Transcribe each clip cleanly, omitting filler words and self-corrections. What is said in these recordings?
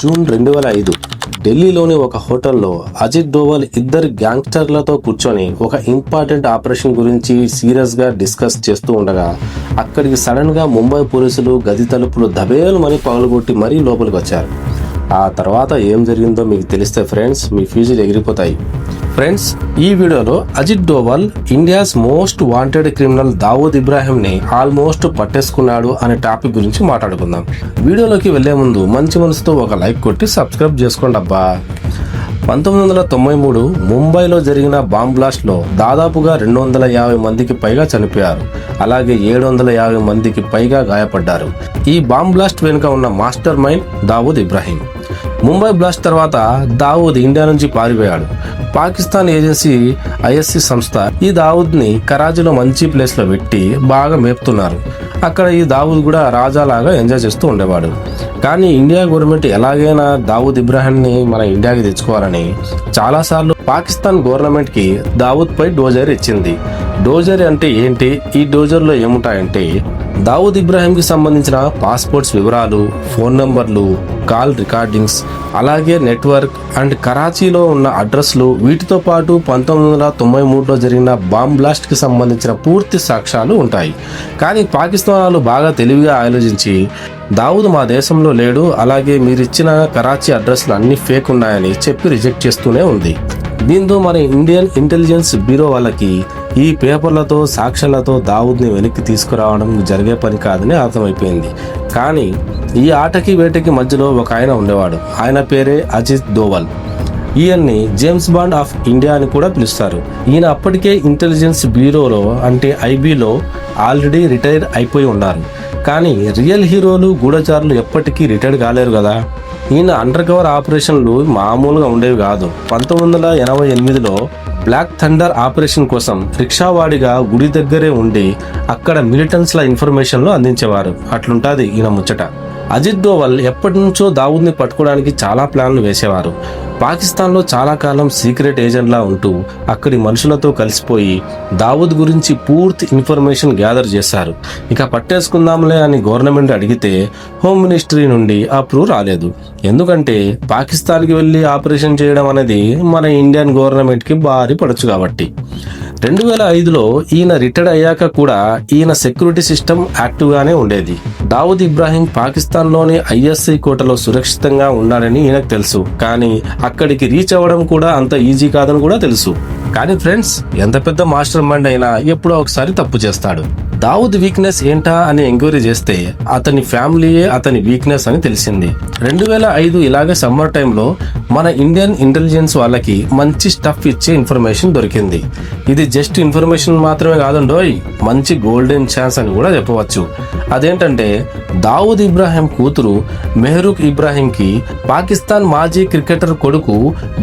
June 2005 ఢిల్లీలోని ఒక హోటల్లో అజిత్ డోవల్ ఇద్దరు గ్యాంగ్స్టర్లతో కూర్చొని ఒక ఇంపార్టెంట్ ఆపరేషన్ గురించి సీరియస్గా డిస్కస్ చేస్తూ ఉండగా అక్కడికి సడన్గా ముంబై పోలీసులు గది తలుపులు దబేలుమని పగలగొట్టి మరీ లోపలికి వచ్చారు. ఆ తర్వాత ఏం జరిగిందో మీకు తెలిస్తే ఫ్రెండ్స్ మీ ఫ్యూజులు ఎగిరిపోతాయి. ఫ్రెండ్స్, ఈ వీడియోలో Ajit Doval India's most wanted criminal Dawood ఇబ్రాహింని ఆల్మోస్ట్ పట్టేసుకున్నాడు అనే టాపిక్ గురించి మాట్లాడుకుందాం. వీడియోలోకి వెళ్లే ముందు మంచి మనసుతో ఒక లైక్ కొట్టి సబ్స్క్రైబ్ చేసుకోండి అబ్బా. 1993 ముంబైలో జరిగిన బాంబ్ బ్లాస్ట్ లో దాదాపుగా 250 మందికి పైగా చనిపోయారు. అలాగే 750 మందికి పైగా గాయపడ్డారు. ఈ బాంబ్ బ్లాస్ట్ వెనుక ఉన్న master mind Dawood Ibrahim. Mumbai blast తర్వాత దావూద్ ఇండియా నుంచి పారిపోయాడు. పాకిస్తాన్ ఏజెన్సీ ఐఎస్సి సంస్థ ఈ దావూద్ ని కరాచీలో మంచి ప్లేస్ లో పెట్టి బాగా మేపుతున్నారు. అక్కడ ఈ దావూద్ కూడా రాజాలాగా ఎంజాయ్ చేస్తూ ఉండేవాడు. కానీ ఇండియా గవర్నమెంట్ ఎలాగైనా దావూద్ ఇబ్రాహింని మన ఇండియాకి తెచ్చుకోవాలని చాలాసార్లు పాకిస్తాన్ గవర్నమెంట్ కి దావూద్ పై డోజర్ ఇచ్చింది. డోజర్ అంటే ఏంటి, ఈ డోజర్ లో ఏముంటాయంటే దావూద్ ఇబ్రాహిం కి సంబంధించిన పాస్పోర్ట్స్ వివరాలు, ఫోన్ నంబర్లు, కాల్ రికార్డింగ్స్, అలాగే నెట్వర్క్ అండ్ కరాచీలో ఉన్న అడ్రస్లు, వీటితో పాటు 1993లో జరిగిన బాంబ్ బ్లాస్ట్ కి సంబంధించిన పూర్తి సాక్ష్యాలు ఉంటాయి. కానీ పాకిస్తాన్ వాళ్ళు బాగా తెలివిగా ఆలోచించి దావూద్ మా దేశంలో లేడు, అలాగే మీరిచ్చిన కరాచీ అడ్రస్లు అన్ని ఫేక్ ఉన్నాయని చెప్పి రిజెక్ట్ చేస్తూనే ఉంది. దీంతో మన ఇండియన్ ఇంటెలిజెన్స్ బ్యూరో వాళ్ళకి ఈ పేపర్లతో సాక్ష్యాలతో దావూద్ని వెనక్కి తీసుకురావడం జరిగే పని కాదని అర్థమైపోయింది. కానీ ఈ ఆటకి వేటకి మధ్యలో ఒక ఆయన ఉండేవాడు. ఆయన పేరే అజిత్ డోవల్. ఈయన్ని జేమ్స్ బాండ్ ఆఫ్ ఇండియా అని కూడా పిలుస్తారు. ఈయన అప్పటికే ఇంటెలిజెన్స్ బ్యూరోలో అంటే ఐబీలో ఆల్రెడీ రిటైర్ అయిపోయి ఉన్నారు. కానీ రియల్ హీరోలు గూఢచారులు ఎప్పటికీ రిటైర్ కాలేరు కదా. ఈయన అండర్ కవర్ ఆపరేషన్లు మామూలుగా ఉండేవి కాదు. 1988లో బ్లాక్ థండర్ ఆపరేషన్ కోసం రిక్షావాడిగా గుడి దగ్గరే ఉండి అక్కడ మిలిటెంట్స్ల ఇన్ఫర్మేషన్లు అందించేవారు. అట్లుంటాది ఈయన ముచ్చట. అజిత్ డోవల్ ఎప్పటి నుంచో దావూద్ని పట్టుకోవడానికి చాలా ప్లాన్లు వేసేవారు. పాకిస్తాన్లో చాలా కాలం సీక్రెట్ ఏజెంట్లా ఉంటూ అక్కడి మనుషులతో కలిసిపోయి దావూద్ గురించి పూర్తి ఇన్ఫర్మేషన్ గ్యాదర్ చేశారు. ఇక పట్టేసుకుందాంలే అని గవర్నమెంట్ అడిగితే హోమ్ మినిస్ట్రీ నుండి అప్రూవ్ రాలేదు. ఎందుకంటే పాకిస్తాన్కి వెళ్ళి ఆపరేషన్ చేయడం అనేది మన ఇండియన్ గవర్నమెంట్కి భారీ పడచ్చు కాబట్టి. 2005లో ఈయన రిటైర్డ్ అయ్యాక కూడా ఈయన సెక్యూరిటీ సిస్టమ్ యాక్టివ్గానే ఉండేది. దావూద్ ఇబ్రాహిం పాకిస్తాన్లోని ఐఎస్ఐ కోటలో సురక్షితంగా ఉన్నాడని ఈయనకు తెలుసు. కానీ అక్కడికి రీచ్ అవ్వడం కూడా అంత ఈజీ కాదని కూడా తెలుసు. కానీ ఫ్రెండ్స్, ఎంత పెద్ద మాస్టర్ మైండ్ అయినా ఎప్పుడో ఒకసారి తప్పు చేస్తాడు. దావూద్ వీక్నెస్ ఏంటా అని ఎంక్వైరీ చేస్తే అతని ఫ్యామిలీయే అతని వీక్నెస్ అని తెలిసింది. 2005 ఇలాగే సమ్మర్ టైంలో మన ఇండియన్ ఇంటెలిజెన్స్ వాళ్ళకి మంచి స్టఫ్ ఇచ్చే ఇన్ఫర్మేషన్ దొరికింది. ఇది జస్ట్ ఇన్ఫర్మేషన్ మాత్రమే కాదండోయ్, మంచి గోల్డెన్ ఛాన్స్ అని కూడా చెప్పవచ్చు. అదేంటంటే దావూద్ ఇబ్రాహిం కూతురు మెహరూక్ ఇబ్రాహింకి పాకిస్తాన్ మాజీ క్రికెటర్ కొడుకు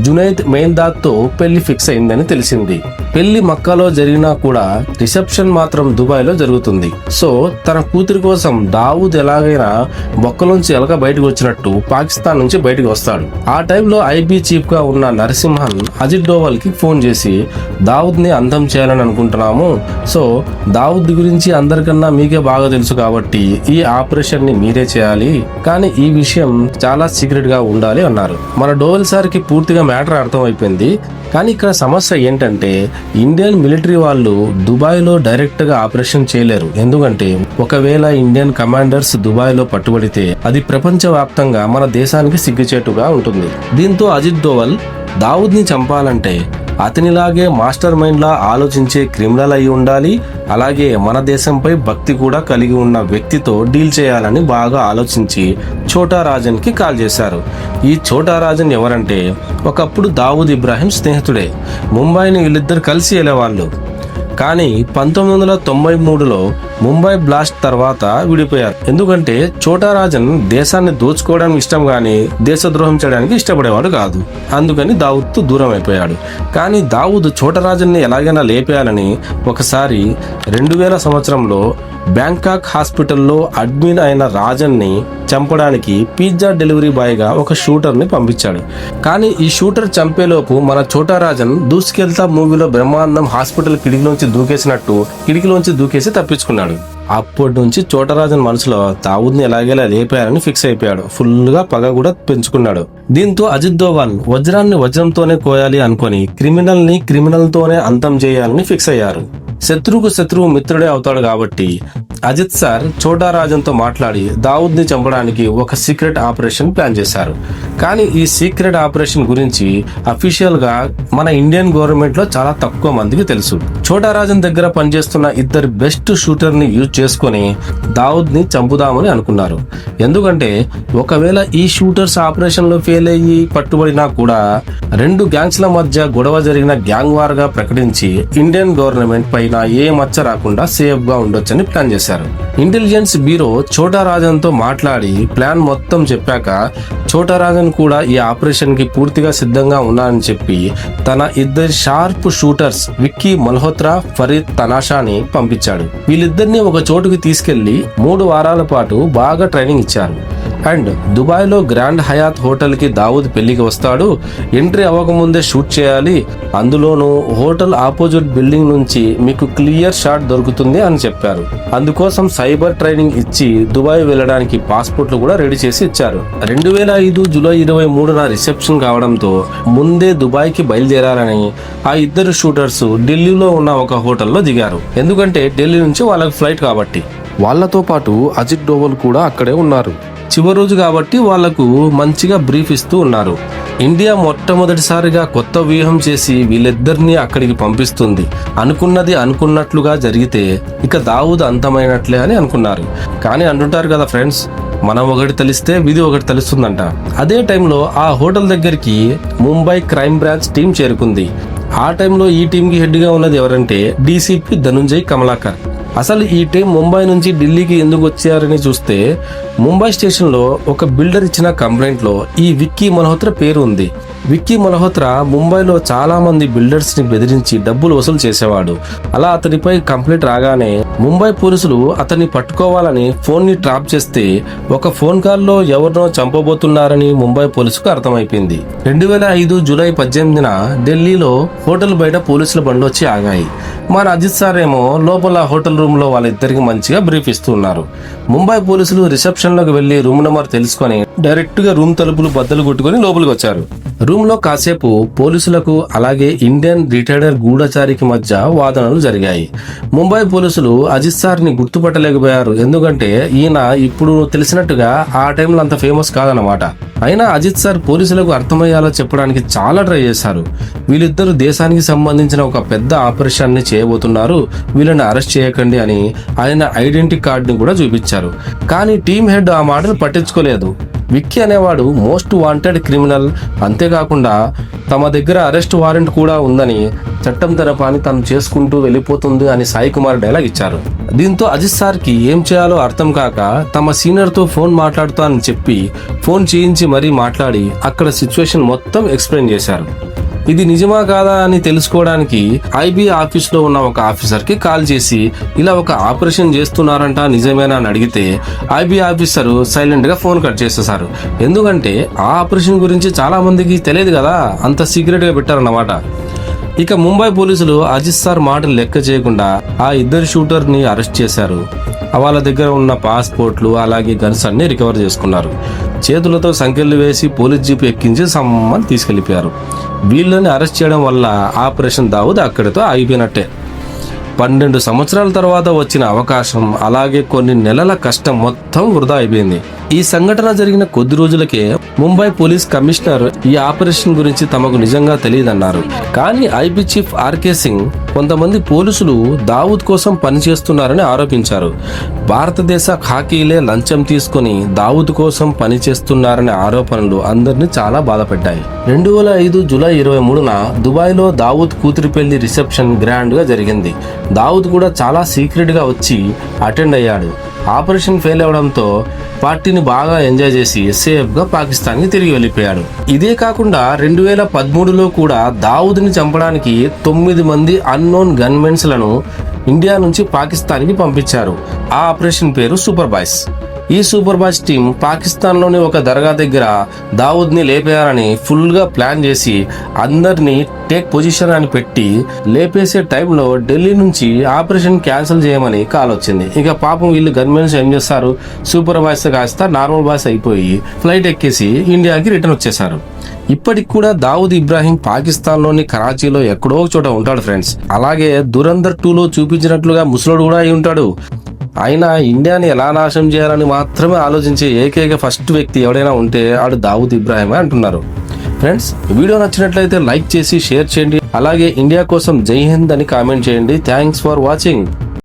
జునైద్ మెయిన్దాద్తో పెళ్లి ఫిక్స్ అయిందని తెలిసింది. పెళ్లి మక్కాలో జరిగినా కూడా రిసెప్షన్ మాత్రం దుబాయ్లో జరుగుతుంది. సో తన కూతురి కోసం దావూద్ ఎలాగైనా బొక్కలోంచి ఎలక బయటకు వచ్చినట్టు పాకిస్తాన్ నుంచి బయటకు వస్తాడు. ఆ టైంలో ఐబీ చీఫ్ గా ఉన్న నరసింహన్ అజిత్ డోవల్ కి ఫోన్ చేసి దావూద్ ని అంతం చేయాలని అనుకుంటున్నాము. సో దావూద్ గురించి అందరికన్నా మీకే బాగా తెలుసు కాబట్టి ఈ ఆపరేషన్ ని మీరే చేయాలి. కానీ ఈ విషయం చాలా సీక్రెట్ గా ఉండాలి అన్నారు. మన డోవల్ సార్ కి పూర్తిగా మ్యాటర్ అర్థం అయిపోయింది. కానీ ఇక్కడ సమస్య ఏంటంటే ఇండియన్ మిలిటరీ వాళ్ళు దుబాయ్లో డైరెక్ట్ గా ఆపరేషన్ చేయలేరు. ఎందుకంటే ఒకవేళ ఇండియన్ కమాండర్స్ దుబాయ్లో పట్టుబడితే అది ప్రపంచవ్యాప్తంగా మన దేశానికి సిగ్గుచేటుగా ఉంటుంది. దీంతో అజిత్ డోవల్ దావూద్ని చంపాలంటే అతనిలాగే మాస్టర్ మైండ్ లా ఆలోచించే క్రిమినల్ అయి ఉండాలి. అలాగే మన దేశంపై భక్తి కూడా కలిగి ఉన్న వ్యక్తితో డీల్ చేయాలని బాగా ఆలోచించి ఛోటా రాజన్ కి కాల్ చేశారు. ఈ ఛోటా రాజన్ ఎవరంటే ఒకప్పుడు దావూద్ ఇబ్రాహిం స్నేహితుడే. ముంబైని వీళ్ళిద్దరు కలిసి వెళ్ళేవాళ్ళు. కానీ 1993లో ముంబై బ్లాస్ట్ తర్వాత విడిపోయారు. ఎందుకంటే ఛోటా రాజన్ దేశాన్ని దోచుకోవడం ఇష్టం గానీ దేశద్రోహం చేయడానికి ఇష్టపడేవాడు కాదు. అందుకని దావూద్తో దూరం అయిపోయాడు. కానీ దావూద్ ఛోటా రాజన్ని ఎలాగైనా లేపేయాలని ఒకసారి 2000 సంవత్సరంలో బ్యాంకాక్ హాస్పిటల్లో అడ్మిట్ అయిన రాజన్ని చంపడానికి పిజ్జా డెలివరీ బాయ్ గా ఒక షూటర్ ని పంపించాడు. కానీ ఈ షూటర్ చంపేలోపు మన చోటా రాజన్ దూసుకెళ్తా మూవీలో బ్రహ్మానందం హాస్పిటల్ కిటికీలోంచి దూకేసి తప్పించుకున్నాడు. అప్పటి నుంచి చోటరాజన్ మనసులో దావూద్ని ఎలాగైనా లేపారని ఫిక్స్ అయిపోయాడు. ఫుల్ గా పగ కూడా పెంచుకున్నాడు. దీంతో అజిత్ దోవల్ వజ్రాన్ని వజ్రంతోనే కోయాలి అనుకుని క్రిమినల్ తోనే అంతం చేయాలని ఫిక్స్ అయ్యారు. శత్రువుకు శత్రువు మిత్రుడే అవుతాడు కాబట్టి అజిత్ సార్ చోటా రాజన్ తో మాట్లాడి దావూద్ ని చంపడానికి ఒక సీక్రెట్ ఆపరేషన్ ప్లాన్ చేశారు. కానీ ఈ సీక్రెట్ ఆపరేషన్ గురించి అఫీషియల్ గా మన ఇండియన్ గవర్నమెంట్ లో చాలా తక్కువ మందికి తెలుసు. చోటా రాజన్ దగ్గర పనిచేస్తున్న ఇద్దరు బెస్ట్ షూటర్ ని యూజ్ చేసుకుని దావూద్ ని చంపుదామని అనుకున్నారు. ఎందుకంటే ఒకవేళ ఈ షూటర్స్ ఆపరేషన్ లో ఫెయిల్ అయ్యి పట్టుబడినా కూడా రెండు గ్యాంగ్స్ ల మధ్య గొడవ జరిగిన గ్యాంగ్ వార్ గా ప్రకటించి ఇండియన్ గవర్నమెంట్ పైన ఏ మచ్చ రాకుండా సేఫ్ గా ఉండొచ్చని ప్లాన్ చేశారు. ఇంటెలిజెన్స్ బ్యూరో చోటా రాజన్ తో మాట్లాడి ప్లాన్ మొత్తం చెప్పాక చోటా రాజన్ కూడా ఈ ఆపరేషన్ కి పూర్తిగా సిద్ధంగా ఉన్నానని చెప్పి తన ఇద్దరు షార్ప్ షూటర్స్ విక్కీ మల్హోత్రా, ఫరీద్ తనాషాని పంపించాడు. వీళ్ళిద్దరిని ఒక చోటుకి తీసుకెళ్లి 3 వారాల పాటు బాగా ట్రైనింగ్ ఇచ్చారు. అండ్ దుబాయ్ లో గ్రాండ్ హయాత్ హోటల్ కి దావూద్ పెళ్లికి వస్తాడు. ఎంట్రీ అవ్వకముందే షూట్ చేయాలి, అందులోనూ హోటల్ ఆపోజిట్ బిల్డింగ్ నుంచి మీకు క్లియర్ షాట్ దొరుకుతుంది అని చెప్పారు. అందుకోసం సైబర్ ట్రైనింగ్ ఇచ్చి దుబాయ్ వెళ్ళడానికి పాస్పోర్ట్లు కూడా రెడీ చేసి ఇచ్చారు. 2005 జూలై 23న రిసెప్షన్ కావడంతో ముందే దుబాయ్ కి బయలుదేరాలని ఆ ఇద్దరు షూటర్స్ ఢిల్లీలో ఉన్న ఒక హోటల్లో దిగారు. ఎందుకంటే ఢిల్లీ నుంచి వాళ్ళకి ఫ్లైట్ కాబట్టి. వాళ్ళతో పాటు అజిత్ డోవల్ కూడా అక్కడే ఉన్నారు. చివరి రోజు కాబట్టి వాళ్లకు మంచిగా బ్రీఫ్ ఇస్తూ ఉన్నారు. ఇండియా మొట్టమొదటిసారిగా కొత్త వ్యూహం చేసి వీళ్ళిద్దరిని అక్కడికి పంపిస్తుంది. అనుకున్నది అనుకున్నట్లుగా జరిగితే ఇక దావూద్ అంతమైనట్లే అని అనుకున్నారు. కానీ అంటుంటారు కదా ఫ్రెండ్స్, మనం ఒకటి తెలిస్తే విధి ఒకటి తెలుస్తుందంట. అదే టైంలో ఆ హోటల్ దగ్గరికి ముంబై క్రైమ్ బ్రాంచ్ టీం చేరుకుంది. ఆ టైంలో ఈ టీంకి హెడ్ గా ఉన్నది ఎవరంటే డీసీపీ ధనుంజయ్ కమలాకర్. అసలు ఈ టీం ముంబై నుంచి ఢిల్లీకి ఎందుకు వచ్చారని చూస్తే ముంబై స్టేషన్ లో ఒక బిల్డర్ ఇచ్చిన కంప్లైంట్ లో ఈ విక్కీ మల్హోత్రా పేరు ఉంది. విక్కీ మల్హోత్రా ముంబైలో చాలా మంది బిల్డర్స్ ని బెదిరించి డబ్బులు వసూలు చేసేవాడు. అలా అతనిపై కంప్లైంట్ రాగానే ముంబై పోలీసులు అతన్ని పట్టుకోవాలని ఫోన్ ని ట్రాప్ చేస్తే ఒక ఫోన్ కాల్లో ఎవరినో చంపబోతున్నారని ముంబై పోలీసుకు అర్థమైపోయింది. 2005 జూలై 18న ఢిల్లీలో హోటల్ బయట పోలీసుల బండ్లు వచ్చి ఆగాయి. మన అజిత్ సార్ ఏమో లోపల హోటల్ రూమ్ లో వాళ్ళిద్దరికి మంచిగా బ్రీఫ్ ఇస్తూ ఉన్నారు. ముంబై పోలీసులు రిసెప్షన్ లోకి వెళ్లి రూమ్ నెంబర్ తెలుసుకొని డైరెక్ట్ గా రూమ్ తలుపులు బద్దలు కొట్టుకుని లోపలికి వచ్చారు. రూమ్ లో కాసేపు పోలీసులకు అలాగే ఇండియన్ రిటైర్డ్ గూఢచారికి మధ్య వాదనలు జరిగాయి. ముంబై పోలీసులు అజిత్ సార్ ని గుర్తుపట్టలేకపోయారు. ఎందుకంటే ఈయన ఇప్పుడు తెలిసినట్టుగా ఆ టైంలో అంత ఫేమస్ కాదనమాట. అయినా అజిత్ సార్ పోలీసులకు అర్థమయ్యేలా చెప్పడానికి చాలా ట్రై చేశారు. వీళ్ళిద్దరు దేశానికి సంబంధించిన ఒక పెద్ద ఆపరేషన్ ని చేయబోతున్నారు, వీళ్ళని అరెస్ట్ చేయకండి అని ఆయన ఐడెంటిటీ కార్డ్ ని కూడా చూపించారు. కానీ టీమ్ హెడ్ ఆ మాటను పట్టించుకోలేదు. విక్కీ అనేవాడు మోస్ట్ వాంటెడ్ క్రిమినల్, అంతేకాకుండా తమ దగ్గర అరెస్ట్ వారెంట్ కూడా ఉందని, చట్టం తన పని తను చేసుకుంటూ వెళ్ళిపోతుంది అని సాయి కుమార్ డైలాగ్ ఇచ్చారు. దీంతో అజిత్ సార్ కి ఏం చేయాలో అర్థం కాక తమ సీనియర్ తో ఫోన్ మాట్లాడుతా అని చెప్పి ఫోన్ చేయించి మరీ మాట్లాడి అక్కడ సిచ్యువేషన్ మొత్తం ఎక్స్ప్లెయిన్ చేశారు. ఇది నిజమా కాదా అని తెలుసుకోవడానికి ఐబీ ఆఫీస్ లో ఉన్న ఒక ఆఫీసర్ కి కాల్ చేసి ఇలా ఒక ఆపరేషన్ చేస్తున్నారంట నిజమేనా అని అడిగితే ఐబీ ఆఫీసర్ సైలెంట్ గా ఫోన్ కట్ చేసేసారు. ఎందుకంటే ఆ ఆపరేషన్ గురించి చాలా మందికి తెలియదు కదా, అంత సీక్రెట్ గా పెట్టారన్నమాట. ఇక ముంబై పోలీసులు అజిత్ సార్ మాటలు లెక్క చేయకుండా ఆ ఇద్దరు షూటర్ ని అరెస్ట్ చేశారు. వాళ్ళ దగ్గర ఉన్న పాస్పోర్ట్లు అలాగే గన్స్ అన్ని రికవర్ చేసుకున్నారు. చేతులతో సంకెళ్లు వేసి పోలీస్ జీప్ ఎక్కించి సమ్మని తీసుకెళ్లిపోయారు. వీళ్ళని అరెస్ట్ చేయడం వల్ల ఆపరేషన్ దావూద్ అక్కడితో ఆగిపోయినట్టే. 12 సంవత్సరాల తర్వాత వచ్చిన అవకాశం అలాగే కొన్ని నెలల కష్టం మొత్తం వృధా అయిపోయింది. ఈ సంఘటన జరిగిన కొద్ది రోజులకే ముంబై పోలీస్ కమిషనర్ ఈ ఆపరేషన్ గురించి తమకు నిజంగా తెలియదన్నారు. కానీ ఐబీ చీఫ్ ఆర్కే సింగ్ కొంతమంది పోలీసులు దావూద్ కోసం పనిచేస్తున్నారని ఆరోపించారు. భారతదేశ ఖాకీలే లంచం తీసుకుని దావూద్ కోసం పనిచేస్తున్నారనే ఆరోపణలు అందరినీ చాలా బాధపెట్టాయి. 2005 జూలై 23న దుబాయ్లో దావూద్ కూతురి పెళ్లి రిసెప్షన్ గ్రాండ్ గా జరిగింది. దావూద్ కూడా చాలా సీక్రెట్ గా వచ్చి అటెండ్ అయ్యాడు. ఆపరేషన్ ఫెయిల్ అవడంతో పార్టీని బాగా ఎంజాయ్ చేసి సేఫ్ గా పాకిస్తాన్ కి తిరిగి వెళ్ళిపోయాడు. ఇదే కాకుండా 2013లో కూడా దావూద్ ని చంపడానికి 9 మంది అన్నోన్ గన్మెన్స్ లను ఇండియా నుంచి పాకిస్తాన్కి పంపించారు. ఆ ఆపరేషన్ పేరు సూపర్ బాయ్స్. ఈ సూపర్ బాయ్స్ టీం పాకిస్తాన్లోని ఒక దర్గా దగ్గర దావూద్ని లేపేయాలని ఫుల్గా ప్లాన్ చేసి అందరినీ టేక్ పొజిషన్ అని పెట్టి లేపేసే టైంలో ఢిల్లీ నుంచి ఆపరేషన్ క్యాన్సిల్ చేయమని కాల్ వచ్చింది. ఇక పాపం వీళ్ళు గన్మెన్స్ ఏం చేస్తారు, సూపర్ బాయ్స్ కాస్త నార్మల్ బాయ్స్ అయిపోయి ఫ్లైట్ ఎక్కేసి ఇండియాకి రిటర్న్ వచ్చేసారు. ఇప్పటికి కూడా దావూద్ ఇబ్రాహీం పాకిస్తాన్లోని కరాచీలో ఎక్కడో చోట ఉంటాడు ఫ్రెండ్స్. అలాగే దురంధర్ 2లో చూపించినట్లుగా ముసలోడు కూడా అయి ఉంటాడు. అయినా ఇండియాని ఎలా నాశనం చేయాలని మాత్రమే ఆలోచించే ఏకైక ఫస్ట్ వ్యక్తి ఎవడైనా ఉంటే ఆడు దావూద్ ఇబ్రాహీమే అంటున్నారు. ఫ్రెండ్స్, వీడియో నచ్చినట్లయితే లైక్ చేసి షేర్ చేయండి. అలాగే ఇండియా కోసం జై హింద్ అని కామెంట్ చేయండి. Thanks for watching.